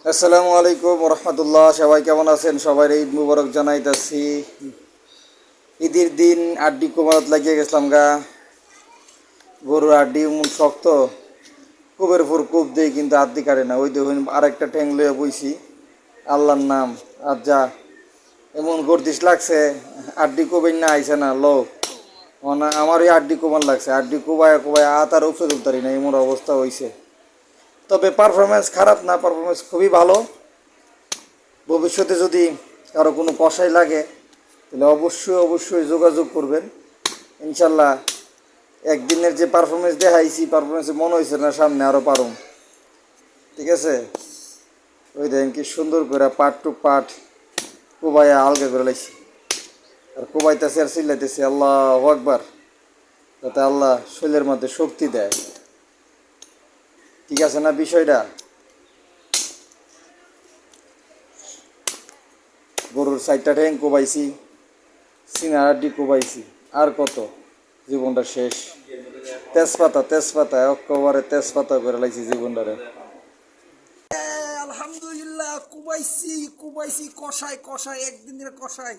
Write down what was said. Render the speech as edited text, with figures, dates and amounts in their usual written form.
আসসালামু আলাইকুম রহমতুল্লাহ। সবাই কেমন আছেন? সবাই ঈদ মুবারক জানাইতেছি। ঈদের দিন আড্ডি কোমারত লাগিয়ে গেছিলাম গা। গরুর আড্ডি এমন শক্ত, কুবের ফুর কূপ দেই কিন্তু আড্ডি কাটে না। ওই দেখুন আরেকটা ঠ্যাং লইয়া বইছি, আল্লাহর নাম। আর যা এমন গর্দিস লাগছে, আড্ডি কোবেন না আইসে না লোক। আমার ওই আড্ডি কোমার লাগছে, আড্ডি কোবায় কোবায় আর উপরে তুলতারি না, এমন অবস্থা হয়েছে। তবে পারফরমেন্স খারাপ না, পারফরমেন্স খুবই ভালো। ভবিষ্যতে যদি কারো কোনো কষাই লাগে তাহলে অবশ্যই অবশ্যই যোগাযোগ করবেন। ইনশাল্লাহ একদিনের যে পারফরমেন্স দেখাইছি, পারফরমেন্সে মনে হয়েছে না সামনে আরও পারুম। ঠিক আছে, ওই দেখেন কি সুন্দর করে পার্ট টু পার্ট কোবাইয়া আলগা করে লাইছি। আর কোবাইতেছে আর চিল্লাইতেছে আল্লাহু আকবার, যাতে আল্লাহ শরীরের মধ্যে শক্তি দেয়। ঠিক আছে না বিষয়টা? গরুর সাইডটা ঠ্যাং কোবাইছি, সিনার আড্ডি কোবাইছি, আর কত, জীবনটা শেষ। তেজপাতা তেজপাতা একেবারে তেজপাতা করে লাইছি জীবনটারে। আলহামদুলিল্লাহ, কুবাইছি কুবাইছি, কষাই কষাই, একদিনের কষাই।